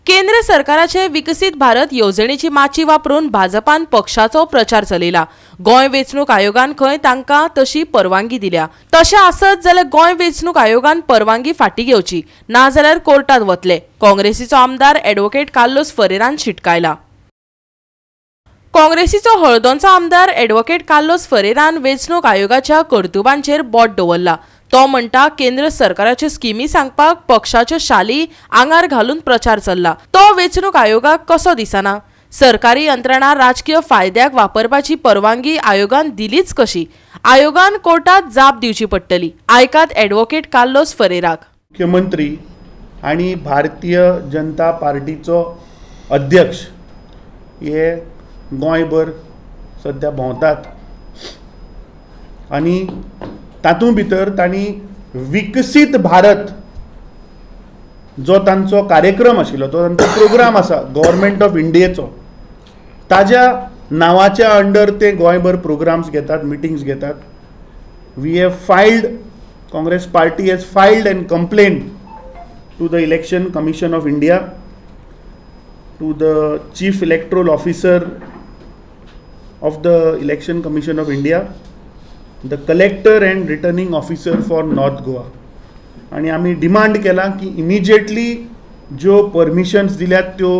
केंद्र सरकाराचे विकसित भारत येवजणेची माची वापरून भाजपान पक्षाचो प्रचार चलयला। गोंय वेंचणूक आयोगान खंय तांकां तशी परवानगी दिल्या। तशें आसत जाल्यार गोंय वेंचणूक आयोगान परवानगी फाटीं घेवची, ना जाल्यार कोर्टात वतले। काँग्रेसीचो आमदार ॲडव्होकेट कार्लोस फरेरान शिटकायला। काँग्रेसीचो हळदोणचो आमदार ॲडव्होकेट कार्लोस फरेरान वेंचणूक आयोगाच्या कर्तुबांचेर बोट दवरला। तो म्हणटा केंद्र सरकाराच्यो स्किमी सांगपाक पक्षाच्यो शाली आंगार घालून प्रचार चल्ला। तो वेंचणूक आयोगाक कसो दिसना? सरकारी यंत्रणा राजकीय फायद्याक वापरपाची परवानगी आयोगान दिलीच कशी? आयोगान कोर्टात जाप दिवची पडटली। आयकात ॲडव्होकेट कार्लोस फरेराक। मुख्यमंत्री आणि भारतीय जनता पार्टीचो अध्यक्ष हे गोंयभर सध्या भोंवतात आणि तातूंत भितर तांणी विकसीत भारत जो तांचो कार्यक्रम आशिल्लो, तो तांचो प्रोग्राम आसा गव्हर्मेंट ऑफ इंडियेचो, ताज्या नांवाच्या अंडर ते गोंयभर प्रोग्राम्स घेतात, मिटिंग्स घेतात। We have filed, Congress party has filed an complaint to the election commission of India, to the chief electoral officer of the election commission of India, the collector and returning officer for North Goa, आणि आम्ही demand केला की immediately ज्यो permissions दिल्यात त्यो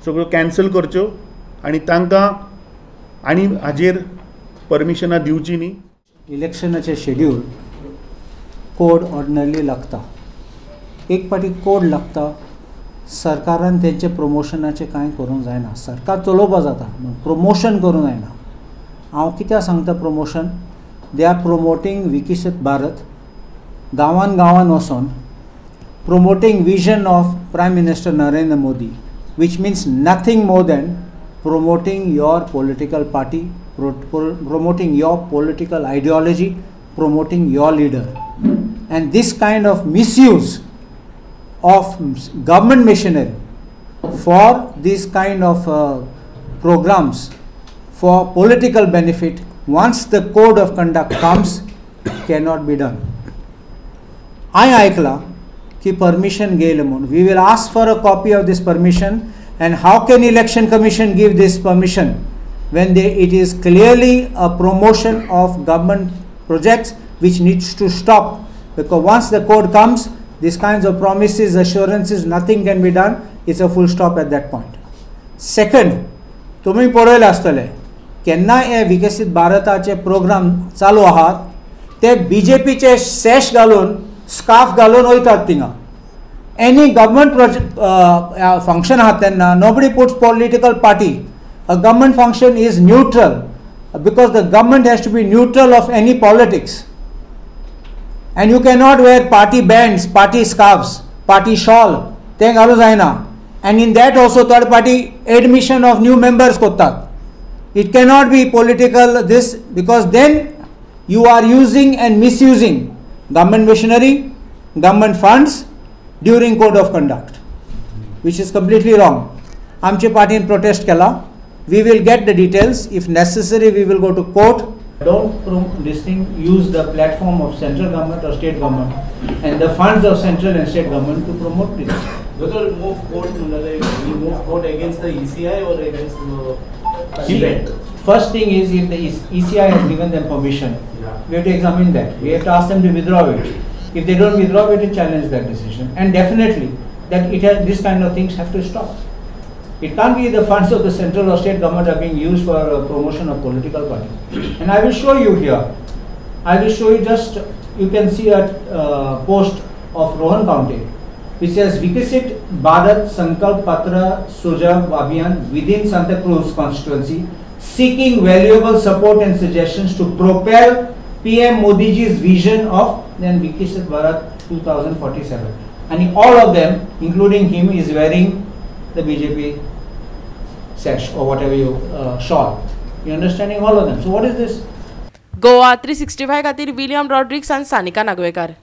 सगळ्यो cancel करच्यो आणि तांकां आनी हाजेर परमिशनां दिवची न्ही। इलेक्शनाचे शेड्यूल कोड ऑर्डिनरी लागता, एक पाटी कोड लागता। सरकारान तेंचे प्रमोशनाचे कांय करूंक जायना। सरकार चलोवपा जाता, प्रमोशन करूंक जायना। हांव कित्याक सांगता प्रमोशन? दे आर प्रोमोटींग विकसीत भारत, गांवान गांवान वचोन promoting vision of prime minister Narendra Modi, which means nothing more than promoting your political party, promoting your political ideology, promoting your leader. And this kind of misuse of government machinery for these kind of programs for political benefit, once the code of conduct comes, cannot be done. I aikla ki permission gayle mun, we will ask for a copy of this permission, and how can election commission give this permission when it is clearly a promotion of government projects which needs to stop, because once the code comes, these kinds of promises, assurances, nothing can be done. It's a full stop at that point. Second, तुम्ही पळयले आसतले केन्ना हे विकसीत भारताचे programme चालू आहात ते बीजेपीचे सॅश घालून, स्कार्फ घालून वयतात थिंगा। एनी गव्हर्मेंट प्रोजेक्ट फंक्शन आहात तेन्ना nobody puts political party. A government function is neutral because the government has to be neutral of any politics. And you cannot wear party bands, party scarves, party shawl, ते घालू जायना. And in that also third party admission of new members कोत्तात. It cannot be political this, because then you are using and misusing government machinery, government funds during code of conduct, which is completely wrong. आमचे पार्टीन protest केला. We will get the details. If necessary, we will go to court. Don't use the platform of central government or state government and the funds of central and state government to promote this. Whether move court against the ECI or against the event. First thing is, if the ECI has given them permission, we have to examine that. We have to ask them to withdraw it. If they don't withdraw it, to challenge that decision. And definitely that this kind of things have to stop. It can't be the funds of the central or state government are being used for promotion of political party. And I will show you here. I will show you just, you can see a post of Rohan County which says Vikasit Bharat Sankalp Patra Sujav Abhiyan within Santa Cruz constituency, seeking valuable support and suggestions to propel PM Modi ji's vision of then Vikasit Bharat 2047. And all of them, including him, is wearing the BJP sash or whatever you shawl. You understanding all of them. So what is this? Goa 365 खातीर William Rodrigues आनी सानिका नागवेकर।